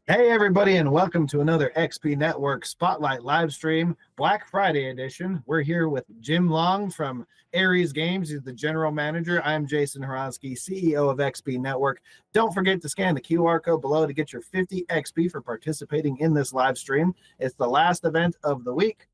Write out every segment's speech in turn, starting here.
Hey, everybody, and welcome to another XP Network Spotlight live stream, Black Friday edition. We're here with Jim Long from Aries Games. He's the general manager. I'm Jason Horowski, CEO of XP Network. Don't forget to scan the QR code below to get your 50 XP for participating in this live stream. It's the last event of the week.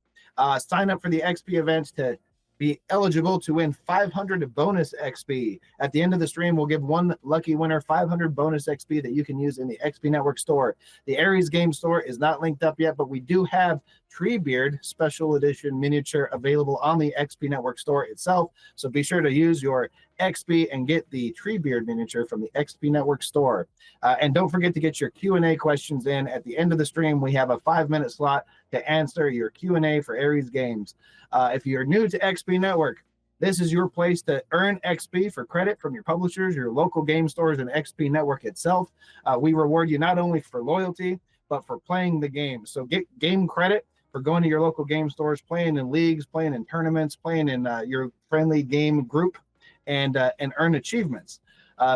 Sign up for the XP event to be eligible to win 500 bonus XP. At the end of the stream, we'll give one lucky winner 500 bonus XP that you can use in the XP Network store. The Aries Game Store is not linked up yet, but we do have Treebeard Special Edition Miniature available on the XP Network store itself. So be sure to use your XP and get the Treebeard miniature from the XP Network store. And don't forget to get your Q&A questions in. At the end of the stream, we have a 5-minute slot to answer your Q&A for Aries Games. If you're new to XP Network, this is your place to earn XP for credit from your publishers, your local game stores, and XP Network itself. We reward you not only for loyalty, but for playing the game. So get game credit for going to your local game stores, playing in leagues, playing in tournaments, playing in your friendly game group, and earn achievements.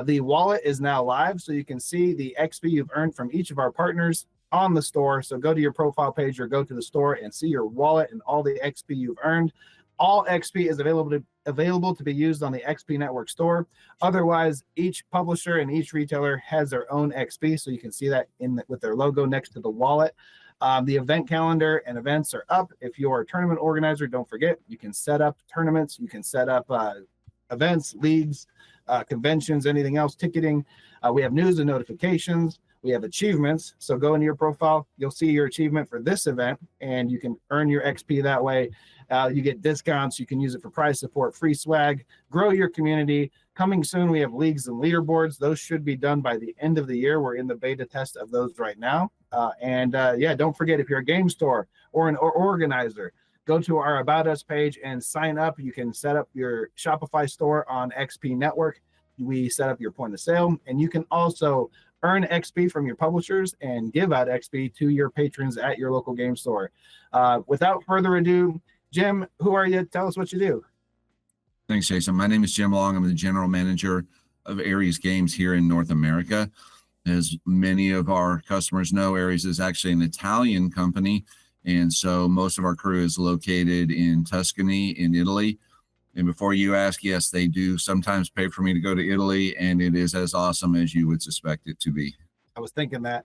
The wallet is now live, so you can see the XP you've earned from each of our partners on the store. So go to your profile page or go to the store and see your wallet and all the XP you've earned. All XP is available to be used on the XP Network store. Otherwise, each publisher and each retailer has their own XP, so you can see that with their logo next to the wallet. The event calendar and events are up. If you're a tournament organizer, don't forget, you can set up tournaments, you can set up events, leagues, conventions, anything else, ticketing. We have news and notifications. We have achievements. So go into your profile. You'll see your achievement for this event, and you can earn your XP that way. You get discounts. You can use it for prize support, free swag, grow your community. Coming soon, we have leagues and leaderboards. Those should be done by the end of the year. We're in the beta test of those right now. Yeah, don't forget, if you're a game store or an organizer, go to our About Us page and sign up. You can set up your Shopify store on XP Network. We set up your point of sale, and you can also earn XP from your publishers and give out XP to your patrons at your local game store. Without further ado, Jim, who are you? Tell us what you do. Thanks, Jason. My name is Jim Long. I'm the general manager of Aries Games here in North America. As many of our customers know, Aries is actually an Italian company, and so most of our crew is located in Tuscany in Italy. And before you ask, yes, they do sometimes pay for me to go to Italy, and it is as awesome as you would suspect it to be. I was thinking that.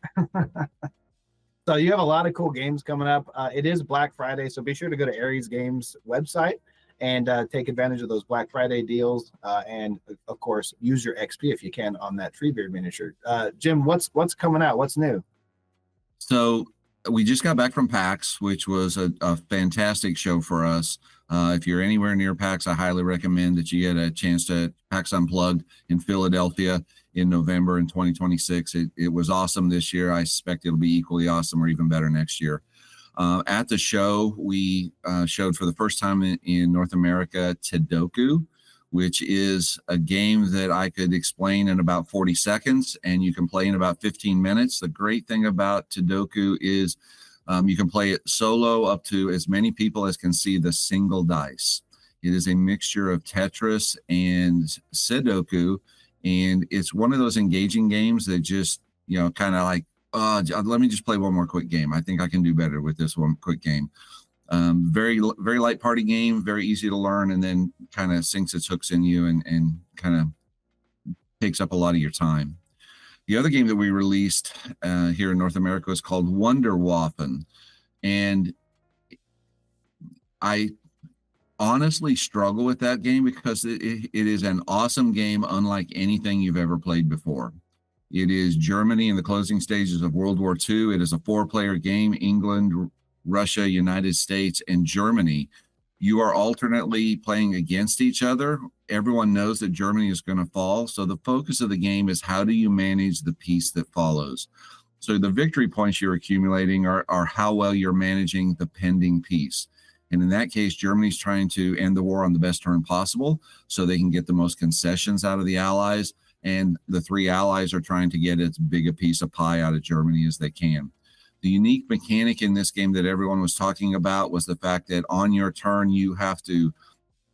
So you have a lot of cool games coming up. It is Black Friday, so be sure to go to Aries Games website and take advantage of those Black Friday deals. And of course, use your XP if you can on that Treebeard miniature. Jim, what's coming out? What's new? So we just got back from PAX, which was a fantastic show for us. If you're anywhere near PAX, I highly recommend that you get a chance to PAX Unplugged in Philadelphia in November in 2026. It was awesome this year. I suspect it'll be equally awesome or even better next year. At the show, we showed for the first time in North America Sudoku, which is a game that I could explain in about 40 seconds, and you can play in about 15 minutes. The great thing about Sudoku is you can play it solo up to as many people as can see the single dice. It is a mixture of Tetris and Sudoku, and it's one of those engaging games that just, kind of like, let me just play one more quick game. I think I can do better with this one quick game. Very, very light party game, very easy to learn, and then kind of sinks its hooks in you and kind of takes up a lot of your time. The other game that we released here in North America is called Wonderwaffen, and I honestly struggle with that game because it is an awesome game unlike anything you've ever played before. It is Germany in the closing stages of World War II. It is a 4-player game, England, Russia, United States, and Germany. You are alternately playing against each other. Everyone knows that Germany is going to fall. So the focus of the game is how do you manage the peace that follows? So the victory points you're accumulating are how well you're managing the pending peace. And in that case, Germany's trying to end the war on the best term possible so they can get the most concessions out of the Allies. And the 3 allies are trying to get as big a piece of pie out of Germany as they can. The unique mechanic in this game that everyone was talking about was the fact that on your turn, you have to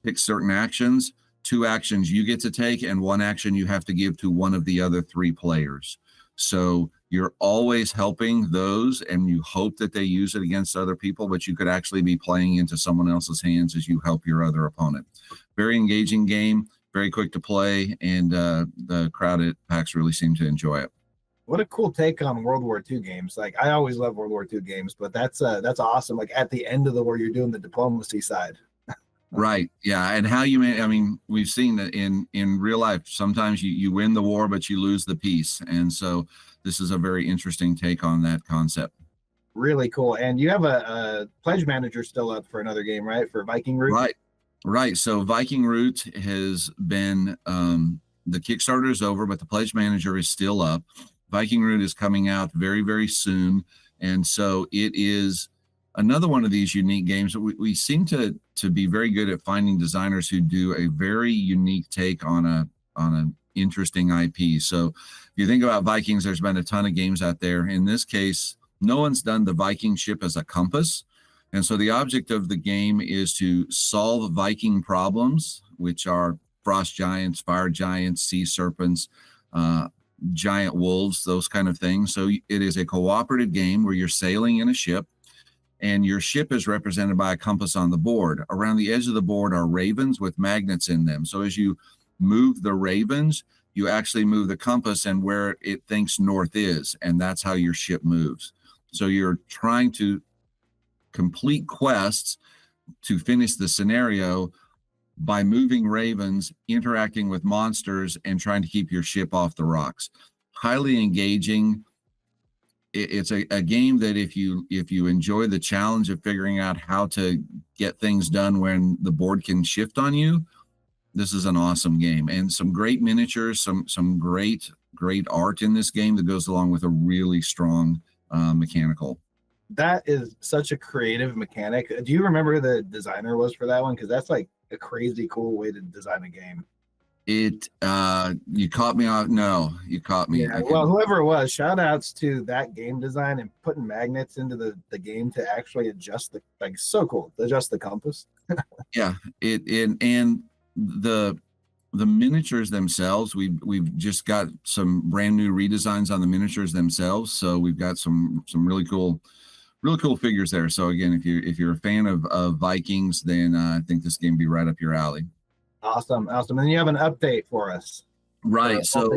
pick certain actions, 2 actions you get to take, and 1 action you have to give to one of the other 3 players. So you're always helping those, and you hope that they use it against other people, but you could actually be playing into someone else's hands as you help your other opponent. Very engaging game, very quick to play, and the crowd at PAX really seemed to enjoy it. What a cool take on World War II games. Like, I always love World War II games, but that's awesome. Like, at the end of the war, you're doing the diplomacy side. Right. Yeah. And how you, I mean, we've seen that in real life, sometimes you win the war, but you lose the peace. And so this is a very interesting take on that concept. Really cool. And you have a pledge manager still up for another game, right? For Viking Root? Right. Right. So Viking Root has been, the Kickstarter is over, but the pledge manager is still up. Viking Root is coming out very, very soon. And so it is another one of these unique games. We seem to be very good at finding designers who do a very unique take on an interesting IP. So if you think about Vikings, there's been a ton of games out there. In this case, no one's done the Viking ship as a compass. And so the object of the game is to solve Viking problems, which are frost giants, fire giants, sea serpents, giant wolves, those kind of things. So it is a cooperative game where you're sailing in a ship, and your ship is represented by a compass on the board. Around the edge of the board are ravens with magnets in them. So as you move the ravens, you actually move the compass and where it thinks north is, and that's how your ship moves. So you're trying to complete quests to finish the scenario by moving ravens, interacting with monsters, and trying to keep your ship off the rocks. Highly engaging. It's a game that if you enjoy the challenge of figuring out how to get things done when the board can shift on you, this is an awesome game. And some great miniatures, some great art in this game that goes along with a really strong mechanical. That is such a creative mechanic. Do you remember who the designer was for that one? Because that's like a crazy cool way to design a game. You caught me off. No, you caught me. Yeah, well, whoever it was, shout outs to that game design and putting magnets into the game to actually adjust so cool, adjust the compass. Yeah, and the miniatures themselves, we've just got some brand new redesigns on the miniatures themselves. So we've got some really cool figures there. So again, if you're a fan of Vikings, then I think this game would be right up your alley. Awesome. And you have an update for us. Right. So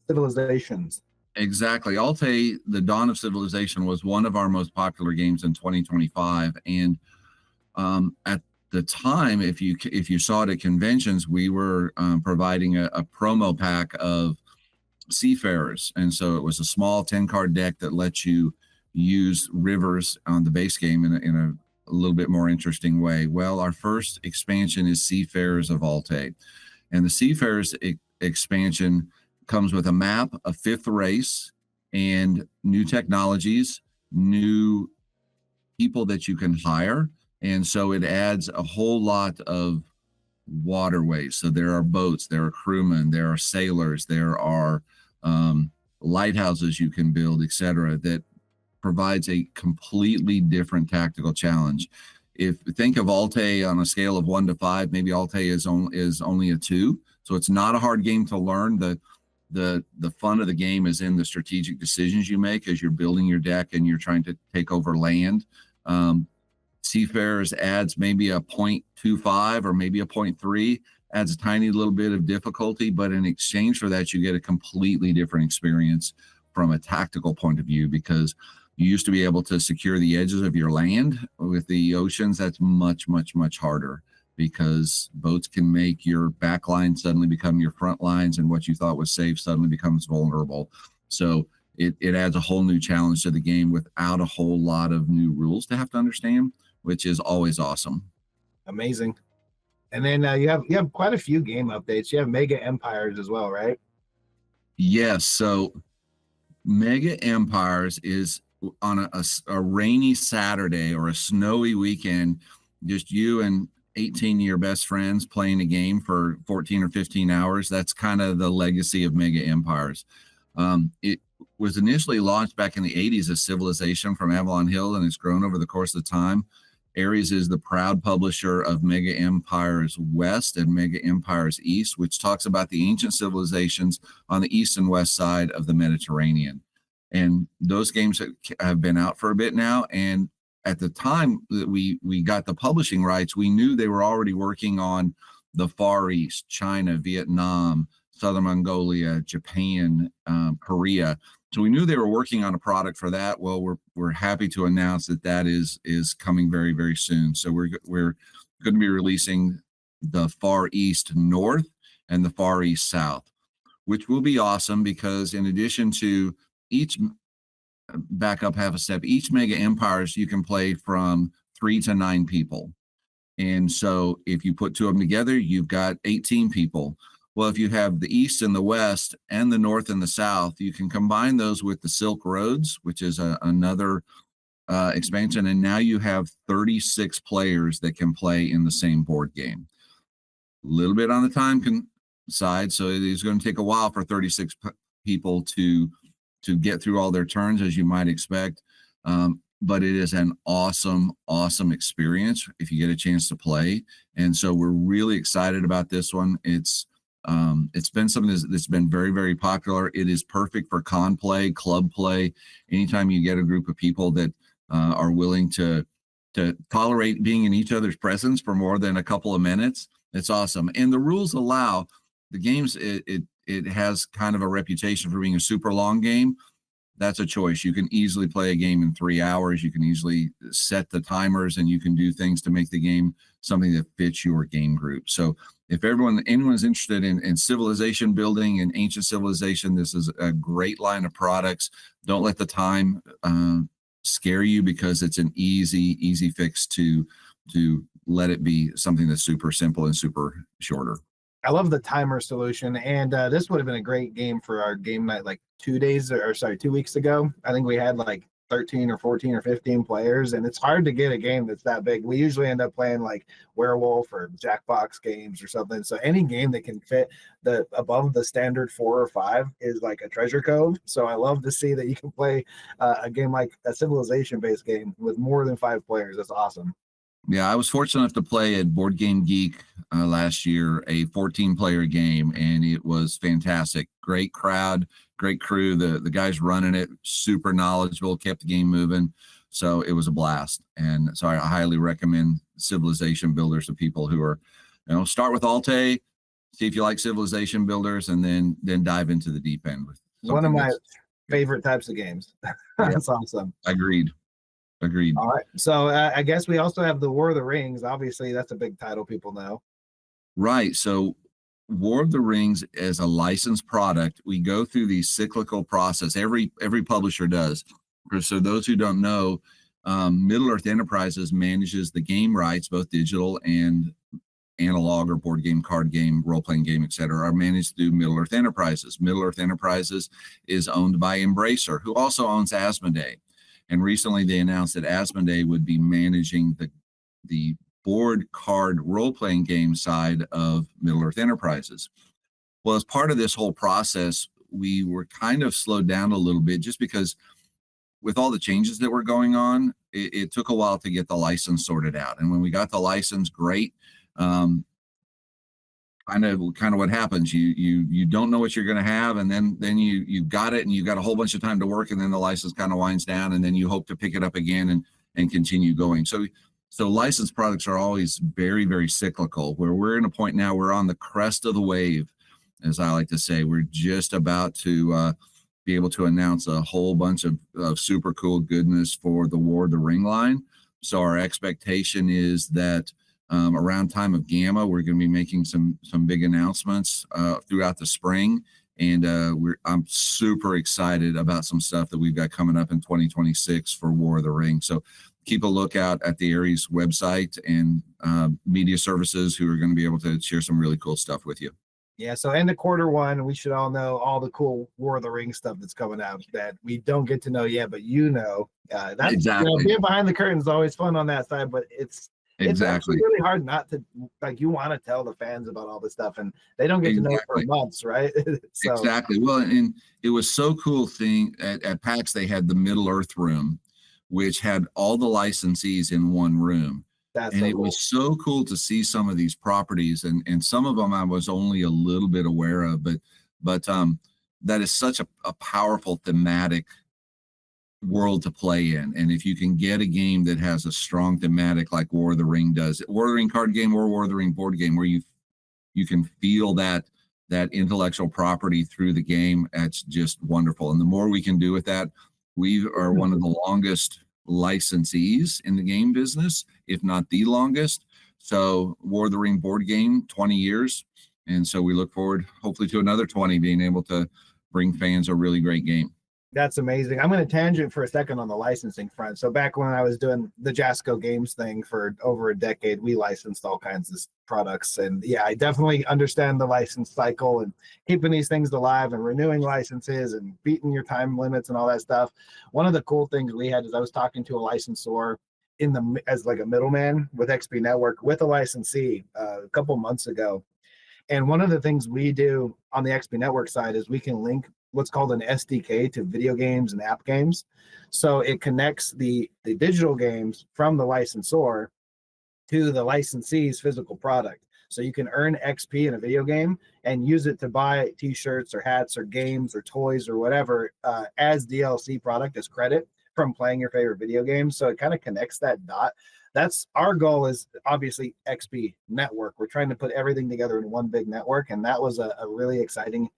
Civilizations. Exactly. Altair, the Dawn of Civilization, was one of our most popular games in 2025. And at the time, if you saw it at conventions, we were providing a promo pack of Seafarers. And so it was a small 10-card deck that lets you use rivers on the base game in a little bit more interesting way. Well, our first expansion is Seafarers of Altair. And the Seafarers expansion comes with a map, a fifth race, and new technologies, new people that you can hire. And so it adds a whole lot of waterways. So there are boats, there are crewmen, there are sailors, there are lighthouses you can build, etc. That provides a completely different tactical challenge. If you think of Altair on a scale of 1 to 5, maybe Altair is only a 2. So it's not a hard game to learn. The fun of the game is in the strategic decisions you make as you're building your deck and you're trying to take over land. Seafarers adds maybe a 0.25 or maybe a 0.3, adds a tiny little bit of difficulty, but in exchange for that, you get a completely different experience from a tactical point of view, because you used to be able to secure the edges of your land. With the oceans, that's much, much, much harder, because boats can make your back line suddenly become your front lines, and what you thought was safe suddenly becomes vulnerable. So it adds a whole new challenge to the game without a whole lot of new rules to have to understand, which is always awesome. Amazing. And then you have quite a few game updates. You have Mega Empires as well, right? Yes. So Mega Empires is on a rainy Saturday or a snowy weekend, just you and 18 of your best friends playing a game for 14 or 15 hours. That's kind of the legacy of Mega Empires. It was initially launched back in the 80s as Civilization from Avalon Hill, and it's grown over the course of time. Ares is the proud publisher of Mega Empires West and Mega Empires East, which talks about the ancient civilizations on the east and west side of the Mediterranean. And those games have been out for a bit now. And at the time that we got the publishing rights, we knew they were already working on the Far East, China, Vietnam, Southern Mongolia, Japan, Korea. So we knew they were working on a product for that. Well, we're happy to announce that is coming very, very soon. So we're going to be releasing the Far East North and the Far East South, which will be awesome because in addition to each back up half a step, each mega empires you can play from 3 to 9 people. And so if you put 2 of them together, you've got 18 people. Well, if you have the East and the West and the North and the South, you can combine those with the Silk Roads, which is another expansion. And now you have 36 players that can play in the same board game. A little bit on the time side. So it is going to take a while for 36 people to get through all their turns, as you might expect. But it is an awesome experience if you get a chance to play. And so we're really excited about this one. It's been something that's been very, very popular. It is perfect for con play, club play. Anytime you get a group of people that are willing to tolerate being in each other's presence for more than a couple of minutes, it's awesome. And the rules allow the games. It has kind of a reputation for being a super long game. That's a choice. You can easily play a game in 3 hours. You can easily set the timers and you can do things to make the game something that fits your game group. So if anyone's interested in civilization building and ancient civilization, this is a great line of products. Don't let the time scare you because it's an easy fix to let it be something that's super simple and super shorter. I love the timer solution, and this would have been a great game for our game night like 2 weeks ago. I think we had like 13 or 14 or 15 players, and it's hard to get a game that's that big. We usually end up playing like Werewolf or Jackbox games or something. So any game that can fit above the standard 4 or 5 is like a treasure cove. So I love to see that you can play a game like a civilization-based game with more than 5 players. That's awesome. Yeah, I was fortunate enough to play at Board Game Geek last year, a 14-player game, and it was fantastic. Great crowd, great crew. The guys running it, super knowledgeable, kept the game moving. So it was a blast. And so I highly recommend Civilization Builders to people who are, start with Alte, see if you like Civilization Builders, and then dive into the deep end. One of my favorite types of games. That's awesome. Agreed. All right. So I guess we also have the War of the Rings. Obviously, that's a big title people know. Right. So War of the Rings as a licensed product, we go through the cyclical process. Every publisher does. So those who don't know, Middle-earth Enterprises manages the game rights, both digital and analog or board game, card game, role-playing game, etc., are managed through Middle-earth Enterprises. Middle-earth Enterprises is owned by Embracer, who also owns Asmodee. And recently they announced that Asmodee would be managing the board card role-playing game side of Middle-earth Enterprises. Well, as part of this whole process, we were kind of slowed down a little bit just because with all the changes that were going on, it took a while to get the license sorted out. And when we got the license, great. Kind of what happens. You don't know what you're going to have, and then you got it, and you got a whole bunch of time to work, and then the license kind of winds down, and then you hope to pick it up again and continue going. So licensed products are always very, very cyclical. Where we're in a point now, we're on the crest of the wave, as I like to say. We're just about to be able to announce a whole bunch of super cool goodness for the War of the Ring line. So our expectation is that around time of Gamma, we're going to be making some big announcements throughout the spring, and I'm super excited about some stuff that we've got coming up in 2026 for War of the Ring. So keep a lookout at the Ares website and media services, who are going to be able to share some really cool stuff with you. Yeah, so end of quarter 1, we should all know all the cool War of the Ring stuff that's coming out that we don't get to know yet, but that's exactly. Being behind the curtain is always fun on that side, but it's actually really hard not to, like, you want to tell the fans about all this stuff, and they don't get to know it for months, right? So. Exactly. Well, and it was so cool thing at PAX, they had the Middle Earth room, which had all the licensees in one room. It was so cool to see some of these properties, and some of them I was only a little bit aware of, but that is such a powerful thematic world to play in. And if you can get a game that has a strong thematic like War of the Ring does, War of the Ring card game or War of the Ring board game, where you can feel that intellectual property through the game, that's just wonderful. And the more we can do with that, we are one of the longest licensees in the game business, if not the longest. So War of the Ring board game, 20 years. And so we look forward, hopefully, to another 20, being able to bring fans a really great game. That's amazing. I'm going to tangent for a second on the licensing front. So back when I was doing the Jasco Games thing for over a decade, we licensed all kinds of products. And yeah, I definitely understand the license cycle and keeping these things alive and renewing licenses and beating your time limits and all that stuff. One of the cool things we had is I was talking to a licensor as like a middleman with XP Network with a licensee a couple months ago. And one of the things we do on the XP Network side is we can link what's called an SDK to video games and app games. So it connects the digital games from the licensor to the licensee's physical product. So you can earn XP in a video game and use it to buy t-shirts or hats or games or toys or whatever as DLC product as credit from playing your favorite video game. So it kind of connects that dot. That's our goal, is obviously XP Network. We're trying to put everything together in one big network. And that was a really exciting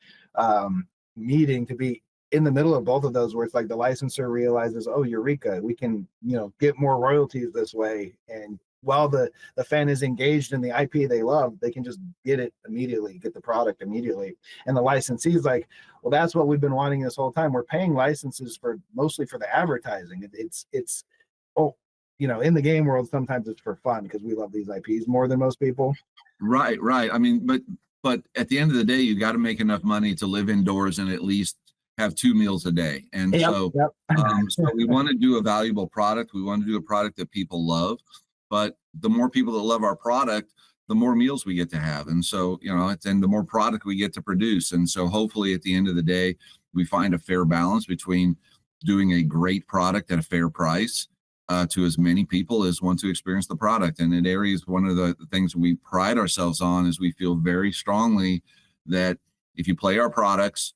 meeting to be in the middle of both of those, where it's like the licensor realizes, oh, eureka, we can, get more royalties this way. And while the fan is engaged in the IP they love, they can just get it immediately, get the product immediately. And the licensee is like, well, that's what we've been wanting this whole time. We're paying licenses mostly for the advertising. It's in the game world, sometimes it's for fun because we love these IPs more than most people. Right. I mean, but at the end of the day, you got to make enough money to live indoors and at least have 2 meals a day. And so we want to do a valuable product. We want to do a product that people love, but the more people that love our product, the more meals we get to have. And so, and the more product we get to produce. And so hopefully at the end of the day, we find a fair balance between doing a great product at a fair price to as many people as want to experience the product. And in areas, one of the things we pride ourselves on is we feel very strongly that if you play our products,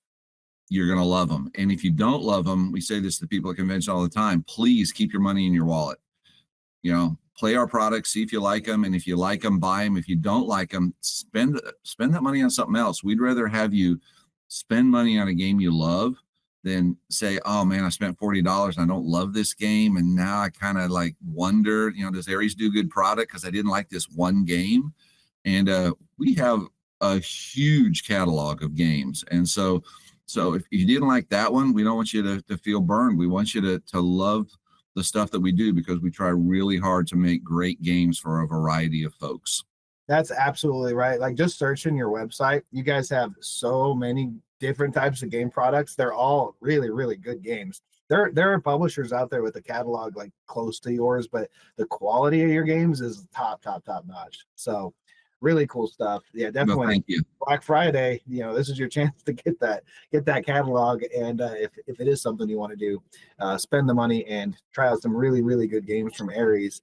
you're going to love them. And if you don't love them, we say this to people at convention all the time, please keep your money in your wallet. Play our products, see if you like them. And if you like them, buy them. If you don't like them, spend that money on something else. We'd rather have you spend money on a game you love than say, oh man, I spent $40 and I don't love this game. And now I kind of like wonder, does Aries do good product? Because I didn't like this one game. And we have a huge catalog of games. And so if you didn't like that one, we don't want you to feel burned. We want you to love the stuff that we do, because we try really hard to make great games for a variety of folks. That's absolutely right. Like, just searching your website, you guys have so many different types of game products. They're all really, really good games. There are publishers out there with a catalog like close to yours, but the quality of your games is top notch. So really cool stuff. Yeah, definitely. Well, thank you. Black Friday, this is your chance to get that catalog. And if it is something you want to do, spend the money and try out some really, really good games from Aries.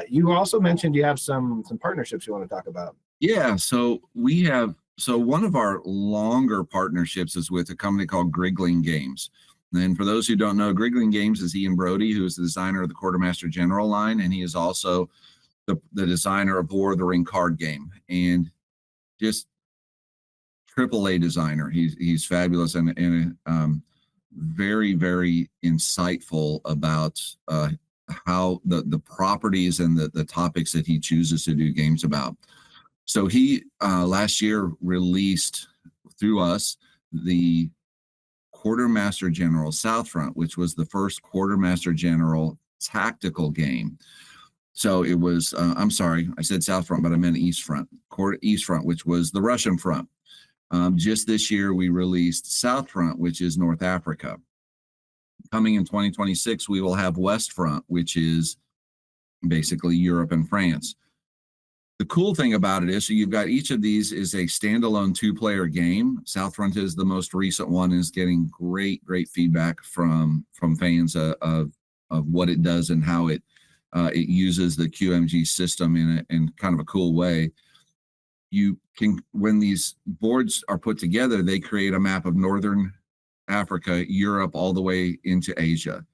You also mentioned you have some partnerships you want to talk about. Yeah, so one of our longer partnerships is with a company called Grigling Games. And for those who don't know, Grigling Games is Ian Brody, who is the designer of the Quartermaster General line, and he is also the designer of War of the Ring card game, and just AAA designer. He's fabulous and very, very insightful about how the properties and the topics that he chooses to do games about. So he last year released through us the Quartermaster General Southfront, which was the first Quartermaster General tactical game. So it was, I'm sorry, I said Southfront, but I meant Eastfront, Eastfront, which was the Russian front. Just this year, we released Southfront, which is North Africa. Coming in 2026, we will have Westfront, which is basically Europe and France. The cool thing about it is, so you've got each of these is a standalone 2-player game. Southfront is the most recent one, is getting great feedback from fans of what it does and how it uses the QMG system in kind of a cool way. You can, when these boards are put together, they create a map of Northern Africa, Europe, all the way into Asia.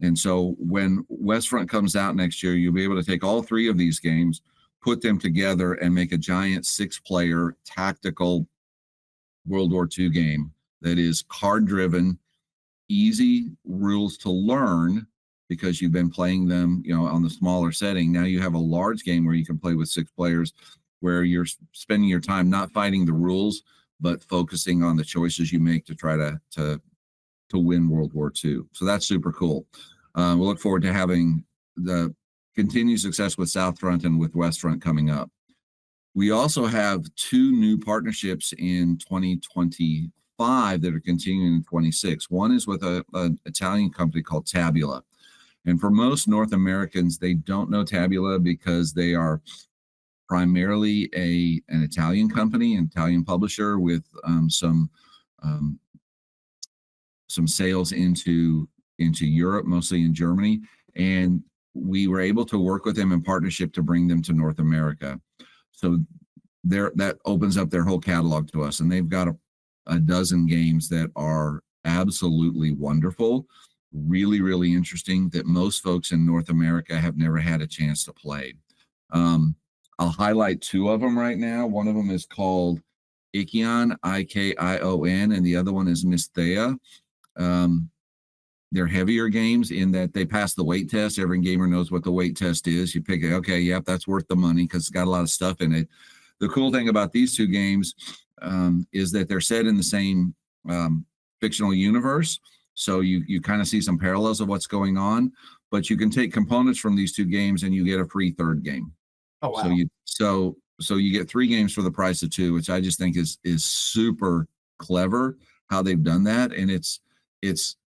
And so when Westfront comes out next year, you'll be able to take all 3 of these games, put them together, and make a giant 6-player tactical World War II game that is card-driven, easy rules to learn because you've been playing them, on the smaller setting. Now you have a large game where you can play with 6 players, where you're spending your time not fighting the rules, but focusing on the choices you make to try to win World War II. So that's super cool. We'll look forward to having the continued success with Southfront and with Westfront coming up. We also have 2 new partnerships in 2025 that are continuing in 26. One is with an Italian company called Tabula. And for most North Americans, they don't know Tabula because they are primarily an Italian company, an Italian publisher with some sales into Europe, mostly in Germany. And we were able to work with them in partnership to bring them to North America. So that opens up their whole catalog to us. And they've got a dozen games that are absolutely wonderful, really, really interesting, that most folks in North America have never had a chance to play. I'll highlight 2 of them right now. One of them is called Ikion, Ikion, and the other one is Misthea. They're heavier games in that they pass the weight test. Every gamer knows what the weight test is. You pick it, okay, yep, that's worth the money because it's got a lot of stuff in it. The cool thing about these 2 games is that they're set in the same fictional universe. So you kind of see some parallels of what's going on, but you can take components from these 2 games and you get a free 3rd game. Oh, wow. So you get 3 games for the price of 2, which I just think is super clever how they've done that. And it's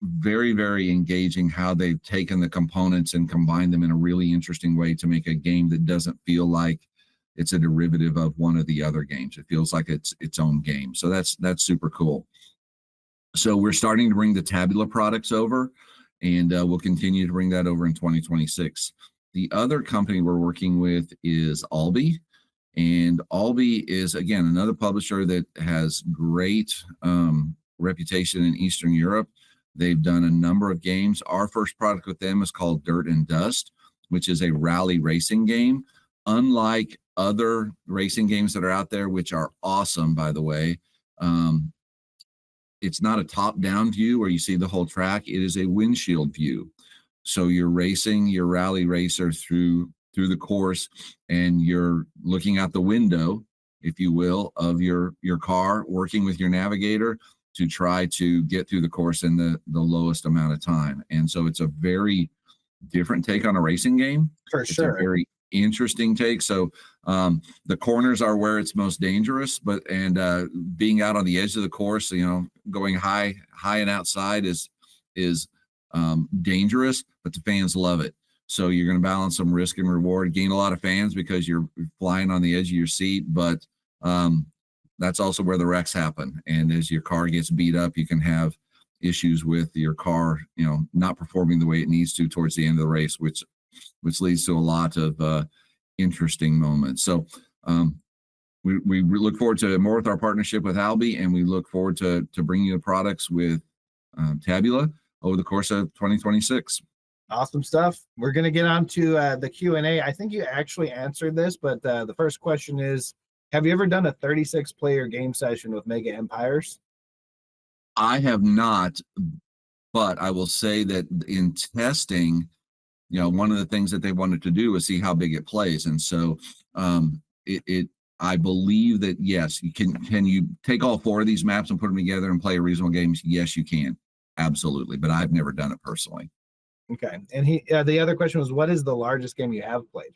very, very engaging how they've taken the components and combined them in a really interesting way to make a game that doesn't feel like it's a derivative of one of the other games. It feels like it's its own game. So that's super cool. So we're starting to bring the Tabula products over, and we'll continue to bring that over in 2026. The other company we're working with is Albi. And Albi is, again, another publisher that has great reputation in Eastern Europe. They've done a number of games. Our first product with them is called Dirt and Dust, which is a rally racing game. Unlike other racing games that are out there, which are awesome, by the way, it's not a top-down view where you see the whole track. It is a windshield view. So you're racing your rally racer through the course, and you're looking out the window, if you will, of your car, working with your navigator to try to get through the course in the lowest amount of time. And so it's a very different take on a racing game. For sure. It's a very interesting take. So the corners are where it's most dangerous, and being out on the edge of the course, going high and outside is dangerous, but the fans love it. So you're going to balance some risk and reward, gain a lot of fans because you're flying on the edge of your seat, but that's also where the wrecks happen. And as your car gets beat up, you can have issues with your car, not performing the way it needs to towards the end of the race, which leads to a lot of interesting moments. So we look forward to more with our partnership with Albi, and we look forward to bringing you the products with Tabula over the course of 2026. Awesome stuff. We're going to get on to the Q&A. I think you actually answered this, but the first question is, have you ever done a 36-player game session with Mega Empires? I have not, but I will say that in testing, one of the things that they wanted to do was see how big it plays. And so I believe that, yes, can you take all 4 of these maps and put them together and play a reasonable game? Yes, you can. Absolutely. But I've never done it personally. Okay. And the other question was, what is the largest game you have played?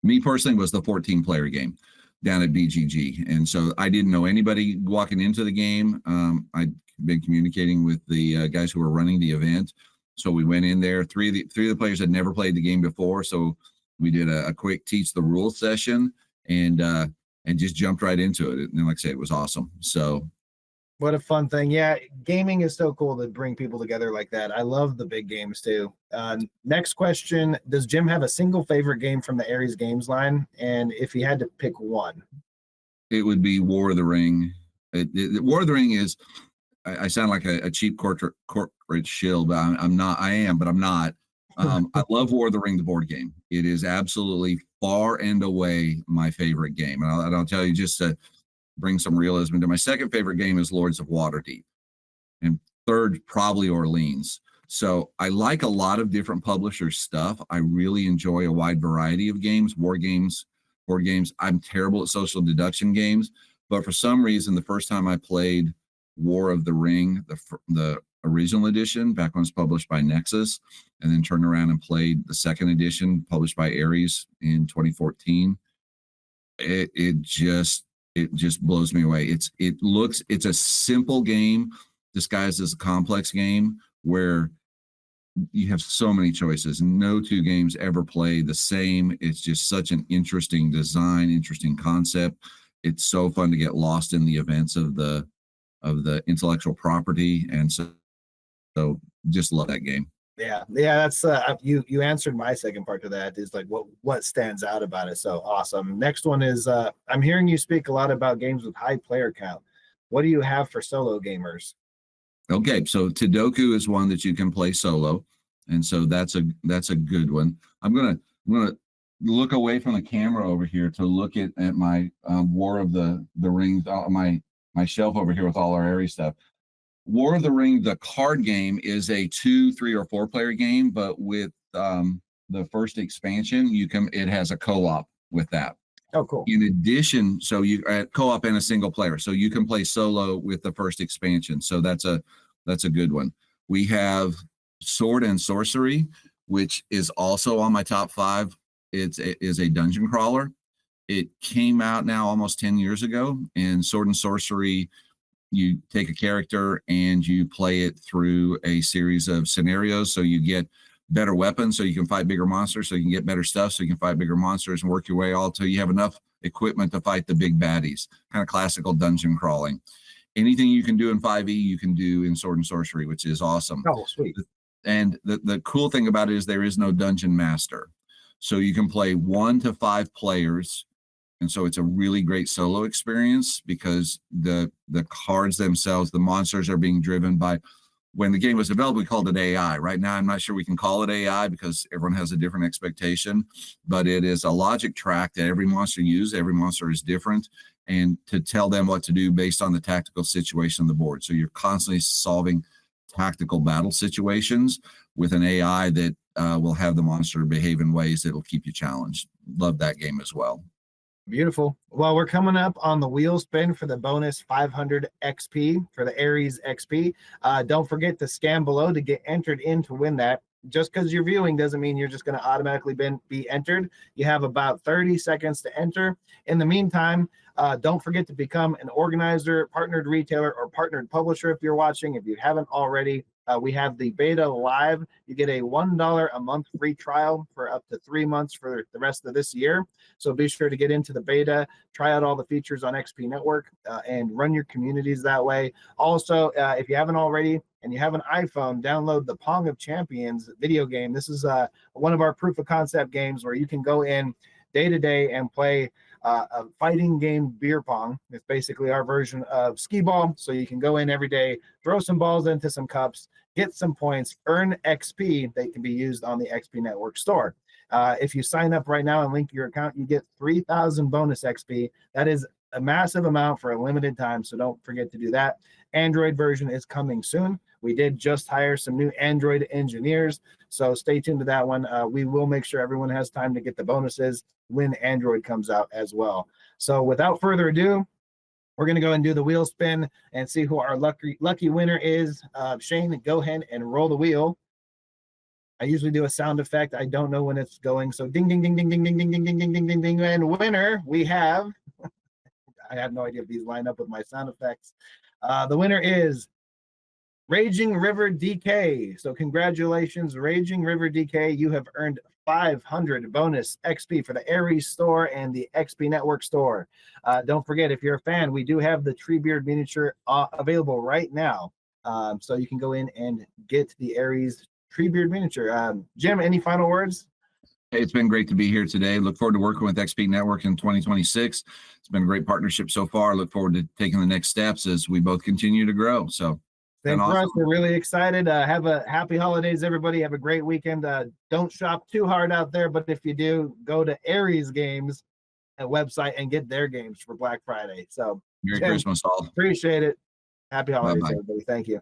Me personally was the 14-player game down at BGG. And so I didn't know anybody walking into the game. I'd been communicating with the guys who were running the event. So we went in there. Three of the players had never played the game before. So we did a quick teach the rules session and just jumped right into it. And like I said, it was awesome. So what a fun thing. Yeah, gaming is so cool to bring people together like that. I love the big games too. Next question, does Jim have a single favorite game from the Aries Games line? And if he had to pick one? It would be War of the Ring. War of the Ring is, I sound like a cheap corporate shill, but I'm not. I am, but I'm not. I love War of the Ring, the board game. It is absolutely far and away my favorite game. And I'll tell you, just to bring some realism into my second favorite game is Lords of Waterdeep. And third, probably Orleans. So I like a lot of different publishers' stuff. I really enjoy a wide variety of games, war games, board games. I'm terrible at social deduction games, but for some reason, the first time I played War of the Ring, the original edition, back when it was published by Nexus, and then turned around and played the second edition, published by Ares in 2014. It just blows me away. It's a simple game disguised as a complex game where you have so many choices. No two games ever play the same. It's just such an interesting design, interesting concept. It's so fun to get lost in the events of the intellectual property, and so just love that game. Yeah, that's you answered my second part to that, is like what stands out about it. So awesome. Next one is I'm hearing you speak a lot about games with high player count. What do you have for solo gamers? Okay, so Sudoku is one that you can play solo, and so that's a good one. I'm gonna look away from the camera over here to look at my War of the Rings, my shelf over here with all our Ares stuff. War of the Ring, the card game, is a 2, 3, or 4 player game, but with the first expansion, it has a co-op with that. Oh, cool. In addition, so you co-op and a single player, so you can play solo with the first expansion. So that's a good one. We have Sword and Sorcery, which is also on my top 5. It is a dungeon crawler. It came out now almost 10 years ago. And Sword and Sorcery, you take a character and you play it through a series of scenarios. So you get better weapons so you can fight bigger monsters, so you can get better stuff so you can fight bigger monsters and work your way all till you have enough equipment to fight the big baddies. Kind of classical dungeon crawling. Anything you can do in 5e, you can do in Sword and Sorcery, which is awesome. Oh, sweet. And the cool thing about it is there is no dungeon master. So you can play 1 to 5 players. And so it's a really great solo experience because the cards themselves, the monsters are being driven by, when the game was developed, we called it AI. Right now, I'm not sure we can call it AI because everyone has a different expectation, but it is a logic track that every monster uses. Every monster is different, and to tell them what to do based on the tactical situation on the board. So you're constantly solving tactical battle situations with an AI that will have the monster behave in ways that will keep you challenged. Love that game as well. Beautiful. Well, we're coming up on the wheel spin for the bonus 500 XP for the Ares XP. Don't forget to scan below to get entered in to win that. Just because you're viewing doesn't mean you're just going to automatically be entered. You have about 30 seconds to enter. In the meantime, don't forget to become an organizer, partnered retailer, or partnered publisher if you're watching. If you haven't already, we have the beta live. You get a $1 a month free trial for up to 3 months for the rest of this year. So be sure to get into the beta, try out all the features on XP Network, and run your communities that way. Also, if you haven't already and you have an iPhone, download the Pong of Champions video game. This is one of our proof of concept games where you can go in day to day and play a fighting game, beer pong. It's basically our version of skee ball. So you can go in every day, throw some balls into some cups, get some points, earn XP that can be used on the XP Network store. If you sign up right now and link your account, you get 3,000 bonus XP. That is a massive amount for a limited time, so don't forget to do that. Android version is coming soon. We did just hire some new Android engineers, so stay tuned to that one. We will make sure everyone has time to get the bonuses when Android comes out as well. So without further ado, we're going to go and do the wheel spin and see who our lucky winner is. Shane, go ahead and roll the wheel. I usually do a sound effect. I don't know when it's going. So ding, ding, ding, ding, ding, ding, ding, ding, ding, ding, ding, ding, ding. And winner, we have, I have no idea if these line up with my sound effects. The winner is Raging River DK. So congratulations, Raging River DK. You have earned 500 bonus XP for the Ares store and the XP Network store. Don't forget, if you're a fan, we do have the Treebeard miniature available right now. So you can go in and get the Ares Treebeard miniature. Jim, any final words? It's been great to be here today. Look forward to working with XP Network in 2026. It's been a great partnership so far. Look forward to taking the next steps as we both continue to grow. So Same for awesome. us. We're really excited. Have a happy holidays, everybody. Have a great weekend. Don't shop too hard out there, but if you do, go to Aries Games website and get their games for Black Friday. So Merry Jim, Christmas all. appreciate it. Happy holidays, Bye-bye. everybody. Thank you.